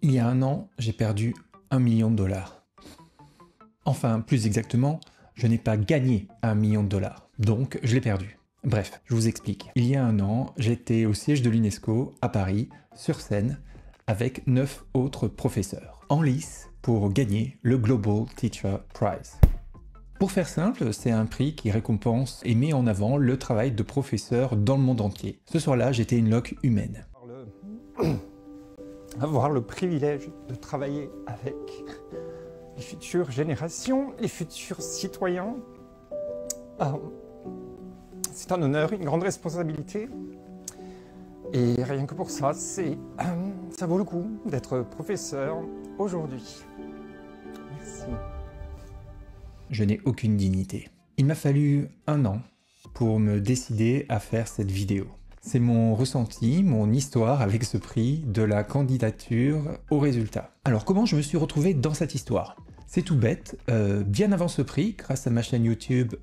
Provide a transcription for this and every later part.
Il y a un an, j'ai perdu 1 million de dollars. Enfin, plus exactement, je n'ai pas gagné 1 million de dollars. Donc, je l'ai perdu. Bref, je vous explique. Il y a un an, j'étais au siège de l'UNESCO, à Paris, sur scène, avec 9 autres professeurs, en lice pour gagner le Global Teacher Prize. Pour faire simple, c'est un prix qui récompense et met en avant le travail de professeurs dans le monde entier. Ce soir-là, j'étais une loque humaine. Avoir le privilège de travailler avec les futures générations, les futurs citoyens, c'est un honneur, une grande responsabilité. Et rien que pour ça, ça vaut le coup d'être professeur aujourd'hui. Merci. Je n'ai aucune dignité. Il m'a fallu un an pour me décider à faire cette vidéo. C'est mon ressenti, mon histoire avec ce prix, de la candidature au résultat. Alors comment je me suis retrouvé dans cette histoire? C'est tout bête, bien avant ce prix, grâce à ma chaîne YouTube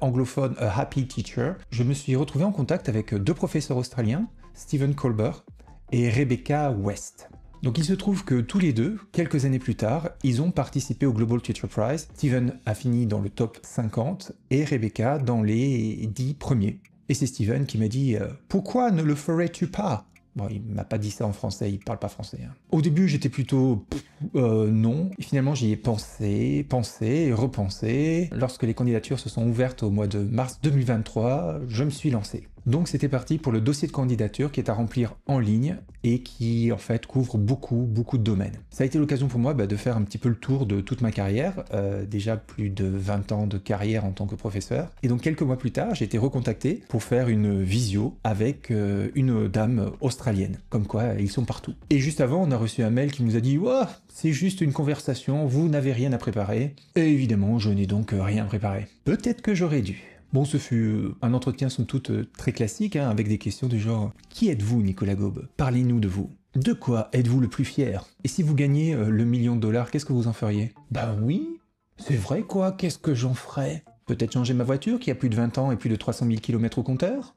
anglophone A Happy Teacher, je me suis retrouvé en contact avec 2 professeurs australiens, Stephen Colbert et Rebecca West. Donc il se trouve que tous les deux, quelques années plus tard, ils ont participé au Global Teacher Prize. Steven a fini dans le top 50 et Rebecca dans les 10 premiers. Et c'est Steven qui m'a dit « Pourquoi ne le ferais-tu pas ?» Bon, il m'a pas dit ça en français, il parle pas français. Hein. Au début, j'étais plutôt non. Et finalement, j'y ai pensé et repensé. Lorsque les candidatures se sont ouvertes au mois de mars 2023, je me suis lancé. Donc c'était parti pour le dossier de candidature qui est à remplir en ligne et qui en fait couvre beaucoup de domaines. Ça a été l'occasion pour moi de faire un petit peu le tour de toute ma carrière, déjà plus de 20 ans de carrière en tant que professeur. Et donc quelques mois plus tard, j'ai été recontacté pour faire une visio avec une dame australienne, comme quoi ils sont partout. Et juste avant, on a reçu un mail qui nous a dit « Wow, c'est juste une conversation, vous n'avez rien à préparer ». Et évidemment, je n'ai donc rien préparé. Peut-être que j'aurais dû. Bon, ce fut un entretien somme toute très classique, hein, avec des questions du genre « Qui êtes-vous, Nicolas Gaube? Parlez-nous de vous. De quoi êtes-vous le plus fier? Et si vous gagnez le million de dollars, qu'est-ce que vous en feriez ?» Ben oui, c'est vrai quoi, qu'est-ce que j'en ferais? Peut-être changer ma voiture qui a plus de 20 ans et plus de 300 000 km au compteur?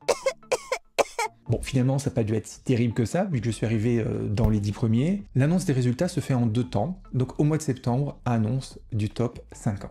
Bon, finalement, ça n'a pas dû être si terrible que ça, vu que je suis arrivé dans les 10 premiers. L'annonce des résultats se fait en 2 temps, donc au mois de septembre, annonce du top 50.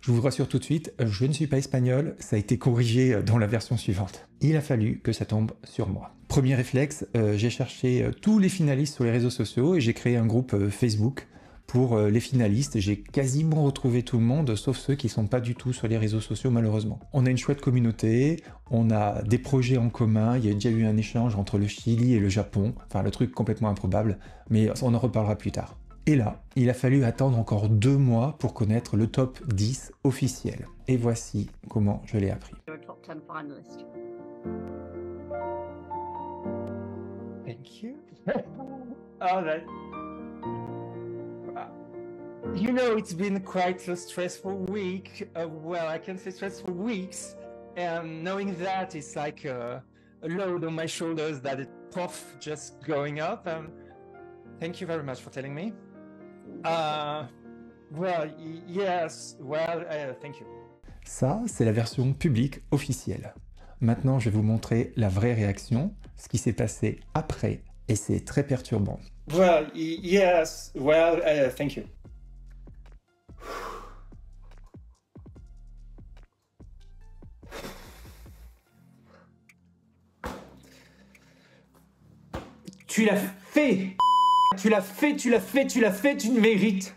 Je vous rassure tout de suite, je ne suis pas espagnol, ça a été corrigé dans la version suivante. Il a fallu que ça tombe sur moi. Premier réflexe, j'ai cherché tous les finalistes sur les réseaux sociaux et j'ai créé un groupe Facebook pour les finalistes. J'ai quasiment retrouvé tout le monde, sauf ceux qui ne sont pas du tout sur les réseaux sociaux malheureusement. On a une chouette communauté, on a des projets en commun, il y a déjà eu un échange entre le Chili et le Japon, enfin le truc complètement improbable, mais on en reparlera plus tard. Et là, il a fallu attendre encore 2 mois pour connaître le top 10 officiel. Et voici comment je l'ai appris. Thank you. Oh, that... You know, it's been quite a stressful week. Well, I can say stressful weeks. And knowing that, it's like a load on my shoulders that it's tough just going up. Thank you very much for telling me. Well, yes, well, thank you. Ça, c'est la version publique officielle. Maintenant, je vais vous montrer la vraie réaction, ce qui s'est passé après, et c'est très perturbant. Well, yes, well, thank you. Tu l'as fait! Tu l'as fait, tu l'as fait, tu l'as fait, tu le mérites.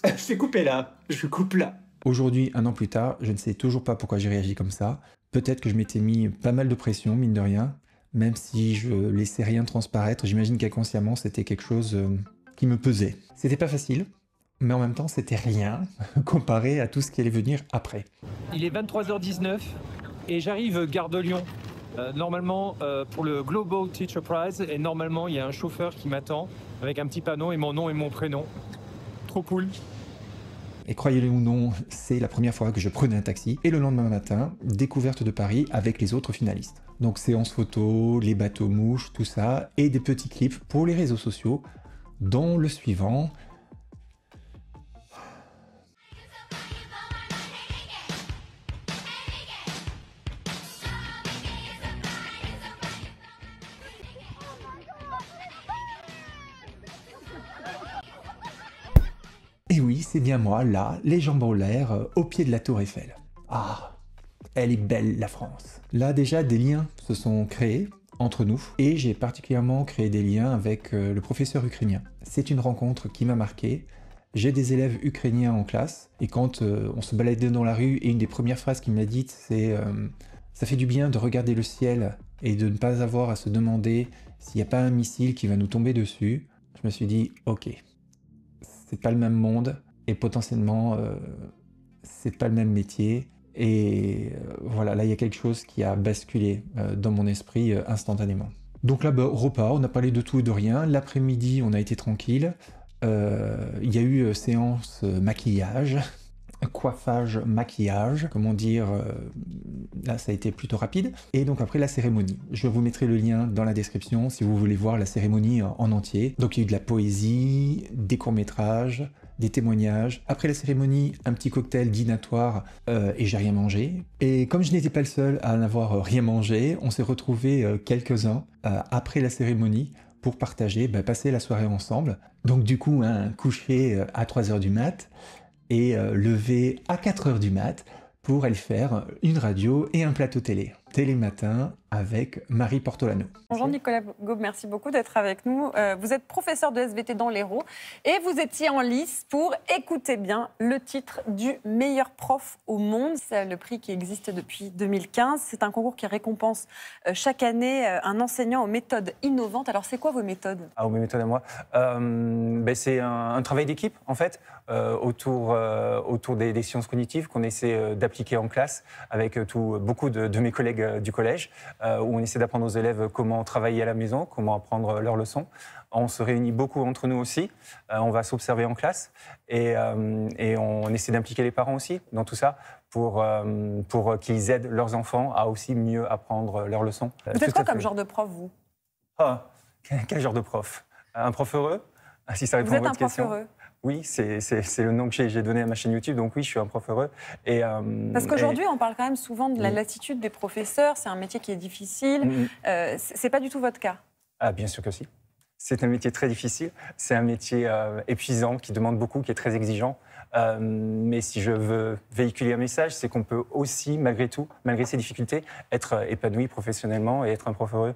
Je t'ai coupé là, je coupe là. Aujourd'hui, un an plus tard, je ne sais toujours pas pourquoi j'ai réagi comme ça. Peut-être que je m'étais mis pas mal de pression, mine de rien. Même si je laissais rien transparaître, j'imagine qu'inconsciemment, c'était quelque chose qui me pesait. C'était pas facile, mais en même temps, c'était rien comparé à tout ce qui allait venir après. Il est 23h19 et j'arrive gare de Lyon. Normalement pour le Global Teacher Prize, et normalement il y a un chauffeur qui m'attend avec un petit panneau et mon nom et mon prénom. Trop cool. Et croyez-le ou non, c'est la première fois que je prenais un taxi. Et le lendemain matin, découverte de Paris avec les autres finalistes. Donc séance photo, les bateaux mouches, tout ça, et des petits clips pour les réseaux sociaux, dont le suivant. Et oui, c'est bien moi, là, les jambes en l'air, au pied de la tour Eiffel. Ah, elle est belle la France. Là déjà, des liens se sont créés entre nous, et j'ai particulièrement créé des liens avec le professeur ukrainien. C'est une rencontre qui m'a marqué. J'ai des élèves ukrainiens en classe, et quand on se baladait dans la rue, et une des premières phrases qu'il m'a dites, c'est ça fait du bien de regarder le ciel, et de ne pas avoir à se demander s'il n'y a pas un missile qui va nous tomber dessus. Je me suis dit, ok. C'est pas le même monde et potentiellement c'est pas le même métier et voilà, là il y a quelque chose qui a basculé dans mon esprit instantanément. Donc là, repas, on a parlé de tout et de rien. L'après-midi, on a été tranquille. Il y a eu séance maquillage, coiffage, maquillage, comment dire, là ça a été plutôt rapide. Et donc après la cérémonie, je vous mettrai le lien dans la description si vous voulez voir la cérémonie en entier. Donc il y a eu de la poésie, des courts-métrages, des témoignages. Après la cérémonie, un petit cocktail dînatoire et j'ai rien mangé. Et comme je n'étais pas le seul à n'avoir rien mangé, on s'est retrouvés quelques-uns après la cérémonie pour partager, passer la soirée ensemble. Donc du coup, couché à 3h du mat', et levé à 4h du mat' pour aller faire une radio et un plateau télé. Télématin avec Marie Portolano. Jean-Nicolas Gaube, merci beaucoup d'être avec nous. Vous êtes professeur de SVT dans l'Hérault et vous étiez en lice pour, écoutez bien, le titre du meilleur prof au monde. C'est le prix qui existe depuis 2015. C'est un concours qui récompense chaque année un enseignant aux méthodes innovantes. Alors, c'est quoi vos méthodes ? Mes méthodes à moi, c'est un travail d'équipe, en fait, autour des sciences cognitives qu'on essaie d'appliquer en classe avec beaucoup de mes collègues du collège, où on essaie d'apprendre aux élèves comment travailler à la maison, comment apprendre leurs leçons. On se réunit beaucoup entre nous aussi, on va s'observer en classe et on essaie d'impliquer les parents aussi dans tout ça pour qu'ils aident leurs enfants à aussi mieux apprendre leurs leçons. Vous êtes quoi comme genre de prof, vous ? Quel genre de prof ? Un prof heureux ? Si ça répond à votre question. Vous êtes un prof heureux ? Oui, c'est le nom que j'ai donné à ma chaîne YouTube, donc oui, je suis un prof heureux. Parce qu'aujourd'hui, on parle quand même souvent de la lassitude des professeurs, c'est un métier qui est difficile. C'est pas du tout votre cas. Ah, bien sûr que si. C'est un métier très difficile, c'est un métier épuisant, qui demande beaucoup, qui est très exigeant. Mais si je veux véhiculer un message, c'est qu'on peut aussi, malgré tout, malgré ces difficultés, être épanoui professionnellement et être un prof heureux.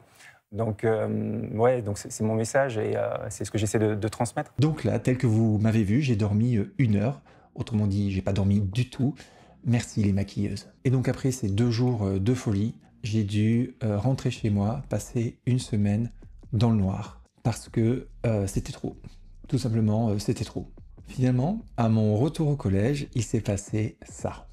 Donc, donc c'est mon message et c'est ce que j'essaie de transmettre. Donc là, tel que vous m'avez vu, j'ai dormi 1 heure. Autrement dit, j'ai pas dormi du tout. Merci les maquilleuses. Et donc après ces 2 jours de folie, j'ai dû rentrer chez moi, passer une semaine dans le noir. Parce que c'était trop. Tout simplement, c'était trop. Finalement, à mon retour au collège, il s'est passé ça.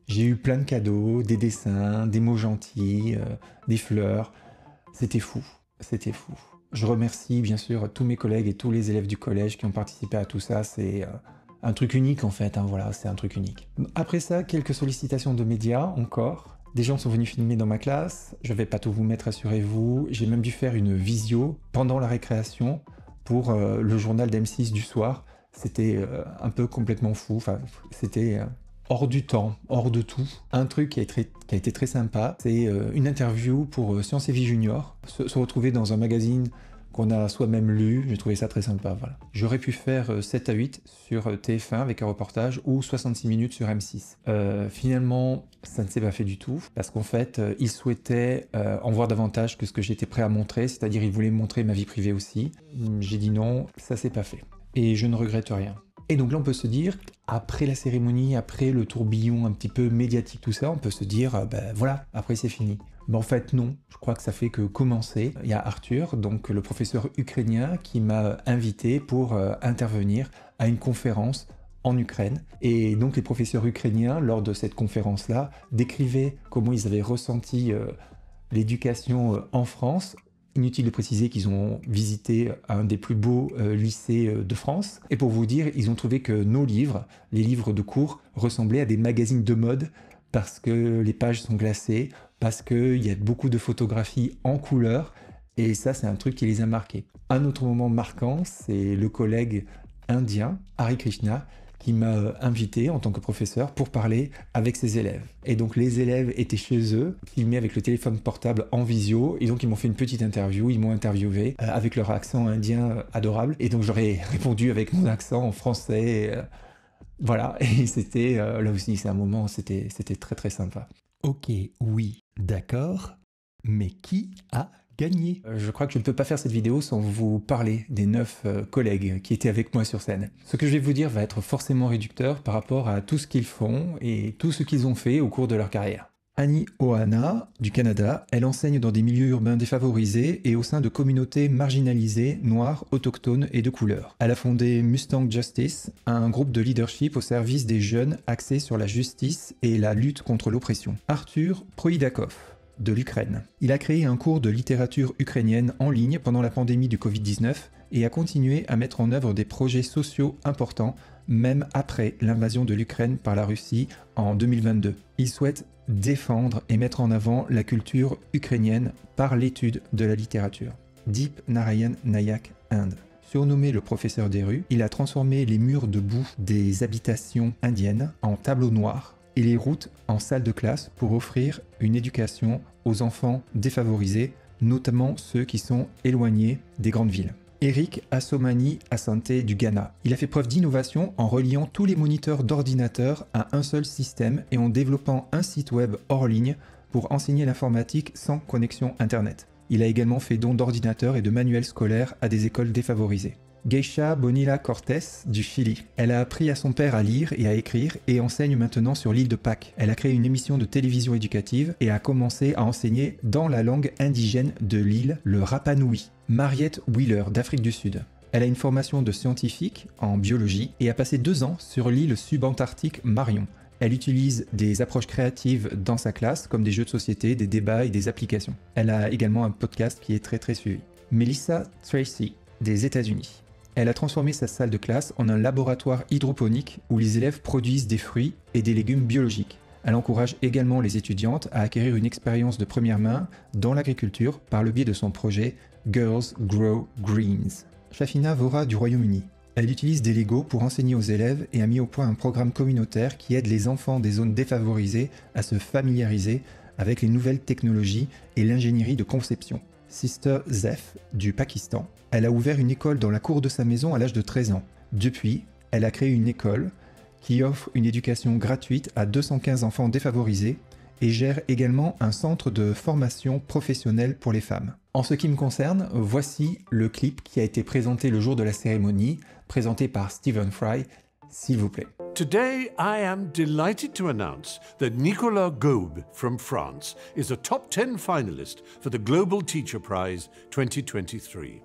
J'ai eu plein de cadeaux, des dessins, des mots gentils, des fleurs. C'était fou, c'était fou. Je remercie bien sûr tous mes collègues et tous les élèves du collège qui ont participé à tout ça. C'est un truc unique en fait, voilà, c'est un truc unique. Après ça, quelques sollicitations de médias encore. Des gens sont venus filmer dans ma classe. Je vais pas tout vous mettre, rassurez-vous. J'ai même dû faire une visio pendant la récréation pour le journal d'M6 du soir. C'était un peu complètement fou, c'était... hors du temps, hors de tout. Un truc qui a été très sympa, c'est une interview pour Science et Vie Junior, se retrouver dans un magazine qu'on a soi-même lu, j'ai trouvé ça très sympa, voilà. J'aurais pu faire 7 à 8 sur TF1 avec un reportage ou 66 minutes sur M6. Finalement, ça ne s'est pas fait du tout, parce qu'en fait, ils souhaitaient en voir davantage que ce que j'étais prêt à montrer, c'est-à-dire ils voulaient montrer ma vie privée aussi. J'ai dit non, ça s'est pas fait. Et je ne regrette rien. Et donc là, on peut se dire, après la cérémonie, après le tourbillon un petit peu médiatique, tout ça, on peut se dire, ben voilà, après c'est fini. Mais en fait, non. Je crois que ça fait que commencer. Il y a Arthur, donc le professeur ukrainien, qui m'a invité pour intervenir à une conférence en Ukraine. Et donc les professeurs ukrainiens, lors de cette conférence-là, décrivaient comment ils avaient ressenti l'éducation en France. Inutile de préciser qu'ils ont visité un des plus beaux lycées de France. Et pour vous dire, ils ont trouvé que nos livres, les livres de cours, ressemblaient à des magazines de mode parce que les pages sont glacées, parce qu'il y a beaucoup de photographies en couleur. Et ça, c'est un truc qui les a marqués. Un autre moment marquant, c'est le collègue indien, Hari Krishna, qui m'a invité en tant que professeur pour parler avec ses élèves. Et donc les élèves étaient chez eux, filmés avec le téléphone portable en visio, et donc ils m'ont fait une petite interview, ils m'ont interviewé avec leur accent indien adorable, et donc j'aurais répondu avec mon accent en français, voilà, et c'était, là aussi c'est un moment, c'était très très sympa. Ok, oui, d'accord, mais qui a gagné? Je crois que je ne peux pas faire cette vidéo sans vous parler des 9 collègues qui étaient avec moi sur scène. Ce que je vais vous dire va être forcément réducteur par rapport à tout ce qu'ils font et tout ce qu'ils ont fait au cours de leur carrière. Annie Ohana, du Canada, elle enseigne dans des milieux urbains défavorisés et au sein de communautés marginalisées, noires, autochtones et de couleur. Elle a fondé Mustang Justice, un groupe de leadership au service des jeunes axé sur la justice et la lutte contre l'oppression. Arthur Prohidakov, de l'Ukraine. Il a créé un cours de littérature ukrainienne en ligne pendant la pandémie du Covid-19 et a continué à mettre en œuvre des projets sociaux importants, même après l'invasion de l'Ukraine par la Russie en 2022. Il souhaite défendre et mettre en avant la culture ukrainienne par l'étude de la littérature. Deep Narayan Nayak, Inde. Surnommé le professeur des rues, il a transformé les murs de boue des habitations indiennes en tableaux noirs et les routes en salles de classe pour offrir une éducation aux enfants défavorisés, notamment ceux qui sont éloignés des grandes villes. Eric Assomani Asante du Ghana. Il a fait preuve d'innovation en reliant tous les moniteurs d'ordinateur à un seul système et en développant un site web hors ligne pour enseigner l'informatique sans connexion Internet. Il a également fait don d'ordinateurs et de manuels scolaires à des écoles défavorisées. Geisha Bonilla Cortés du Chili. Elle a appris à son père à lire et à écrire et enseigne maintenant sur l'île de Pâques. Elle a créé une émission de télévision éducative et a commencé à enseigner dans la langue indigène de l'île, le Rapa Nui. Mariette Wheeler d'Afrique du Sud. Elle a une formation de scientifique en biologie et a passé 2 ans sur l'île subantarctique Marion. Elle utilise des approches créatives dans sa classe comme des jeux de société, des débats et des applications. Elle a également un podcast qui est très suivi. Melissa Tracy des États-Unis. Elle a transformé sa salle de classe en un laboratoire hydroponique où les élèves produisent des fruits et des légumes biologiques. Elle encourage également les étudiantes à acquérir une expérience de première main dans l'agriculture par le biais de son projet Girls Grow Greens. Shafina Vora du Royaume-Uni. Elle utilise des Lego pour enseigner aux élèves et a mis au point un programme communautaire qui aide les enfants des zones défavorisées à se familiariser avec les nouvelles technologies et l'ingénierie de conception. Sister Zef du Pakistan. Elle a ouvert une école dans la cour de sa maison à l'âge de 13 ans. Depuis, elle a créé une école qui offre une éducation gratuite à 215 enfants défavorisés et gère également un centre de formation professionnelle pour les femmes. En ce qui me concerne, voici le clip qui a été présenté le jour de la cérémonie, présenté par Stephen Fry, s'il vous plaît. Today, I am delighted to announce that Nicolas Gaube from France is a top 10 finalist for the Global Teacher Prize 2023.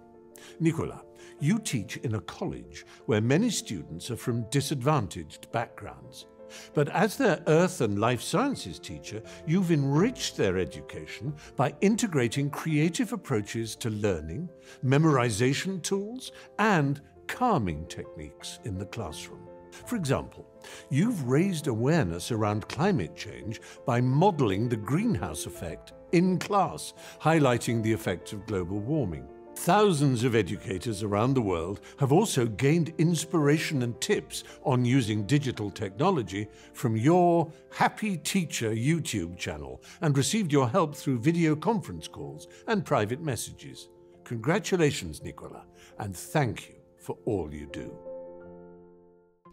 Nicolas, you teach in a college where many students are from disadvantaged backgrounds. But as their Earth and Life Sciences teacher, you've enriched their education by integrating creative approaches to learning, memorization tools, and calming techniques in the classroom. For example, you've raised awareness around climate change by modeling the greenhouse effect in class, highlighting the effects of global warming. Thousands of educators around the world have also gained inspiration and tips on using digital technology from your Happy Teacher YouTube channel and received your help through video conference calls and private messages. Congratulations, Nicolas, and thank you for all you do.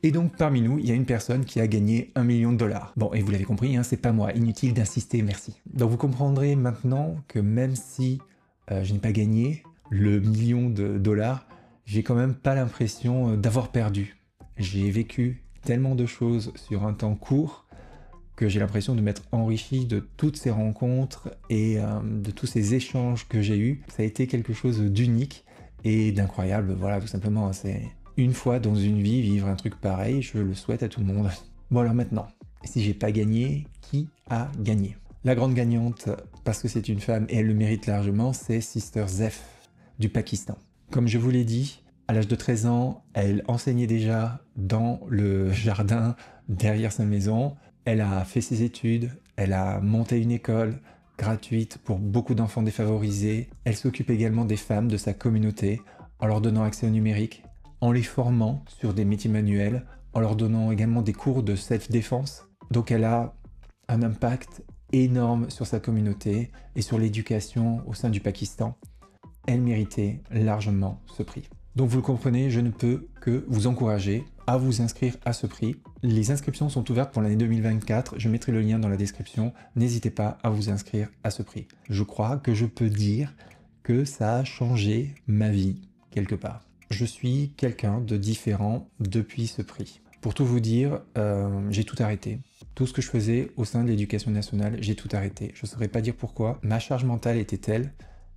Et donc parmi nous, il y a une personne qui a gagné $1 million. Bon, et vous l'avez compris, hein, c'est pas moi, inutile d'insister, merci. Donc vous comprendrez maintenant que même si je n'ai pas gagné le $1 million, j'ai quand même pas l'impression d'avoir perdu. J'ai vécu tellement de choses sur un temps court que j'ai l'impression de m'être enrichi de toutes ces rencontres et de tous ces échanges que j'ai eus. Ça a été quelque chose d'unique et d'incroyable, voilà, tout simplement. C'est une fois dans une vie, vivre un truc pareil, je le souhaite à tout le monde. Bon alors maintenant, si j'ai pas gagné, qui a gagné? La grande gagnante, parce que c'est une femme et elle le mérite largement, c'est Sister Zef du Pakistan. Comme je vous l'ai dit, à l'âge de 13 ans, elle enseignait déjà dans le jardin derrière sa maison. Elle a fait ses études, elle a monté une école gratuite pour beaucoup d'enfants défavorisés. Elle s'occupe également des femmes de sa communauté en leur donnant accès au numérique, en les formant sur des métiers manuels, en leur donnant également des cours de self-défense. Donc elle a un impact énorme sur sa communauté et sur l'éducation au sein du Pakistan. Elle méritait largement ce prix. Donc vous le comprenez, je ne peux que vous encourager à vous inscrire à ce prix. Les inscriptions sont ouvertes pour l'année 2024, je mettrai le lien dans la description. N'hésitez pas à vous inscrire à ce prix. Je crois que je peux dire que ça a changé ma vie, quelque part. Je suis quelqu'un de différent depuis ce prix. Pour tout vous dire, j'ai tout arrêté. Tout ce que je faisais au sein de l'éducation nationale, j'ai tout arrêté. Je ne saurais pas dire pourquoi. Ma charge mentale était telle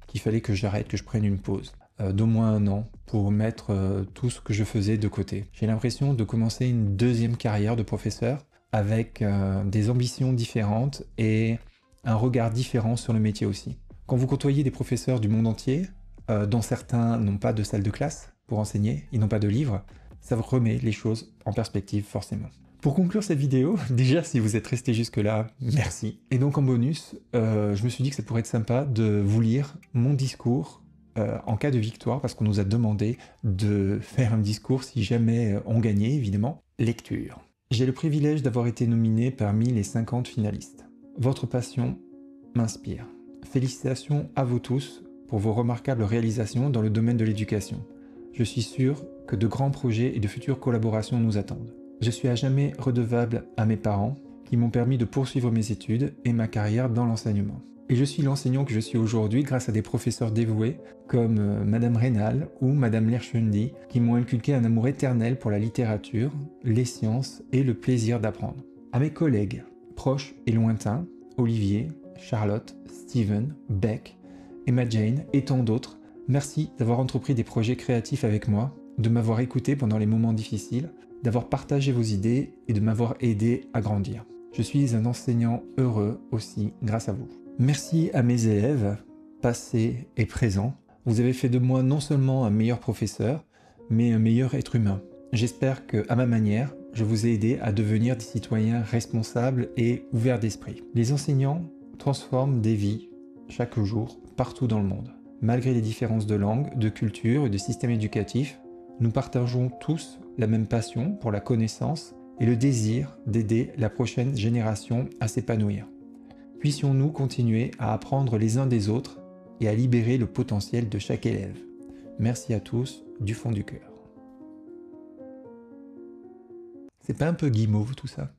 qu'il fallait que j'arrête, que je prenne une pause d'au moins 1 an pour mettre tout ce que je faisais de côté. J'ai l'impression de commencer une deuxième carrière de professeur avec des ambitions différentes et un regard différent sur le métier aussi. Quand vous côtoyez des professeurs du monde entier, dont certains n'ont pas de salle de classe pour enseigner, ils n'ont pas de livres, ça vous remet les choses en perspective forcément. Pour conclure cette vidéo, déjà si vous êtes resté jusque là, merci. Et donc en bonus, je me suis dit que ça pourrait être sympa de vous lire mon discours en cas de victoire, parce qu'on nous a demandé de faire un discours si jamais on gagnait, évidemment. Lecture. J'ai le privilège d'avoir été nominé parmi les 50 finalistes. Votre passion m'inspire. Félicitations à vous tous pour vos remarquables réalisations dans le domaine de l'éducation. Je suis sûr que de grands projets et de futures collaborations nous attendent. Je suis à jamais redevable à mes parents qui m'ont permis de poursuivre mes études et ma carrière dans l'enseignement. Et je suis l'enseignant que je suis aujourd'hui grâce à des professeurs dévoués comme Madame Rénal ou Madame Lerchundi qui m'ont inculqué un amour éternel pour la littérature, les sciences et le plaisir d'apprendre. À mes collègues, proches et lointains, Olivier, Charlotte, Steven, Beck, Emma Jane et tant d'autres, merci d'avoir entrepris des projets créatifs avec moi, de m'avoir écouté pendant les moments difficiles, d'avoir partagé vos idées et de m'avoir aidé à grandir. Je suis un enseignant heureux aussi grâce à vous. Merci à mes élèves, passés et présents. Vous avez fait de moi non seulement un meilleur professeur, mais un meilleur être humain. J'espère que, à ma manière, je vous ai aidé à devenir des citoyens responsables et ouverts d'esprit. Les enseignants transforment des vies chaque jour, partout dans le monde. Malgré les différences de langue, de culture et de système éducatif, nous partageons tous la même passion pour la connaissance et le désir d'aider la prochaine génération à s'épanouir. Puissions-nous continuer à apprendre les uns des autres et à libérer le potentiel de chaque élève. Merci à tous du fond du cœur. C'est pas un peu guimauve tout ça ?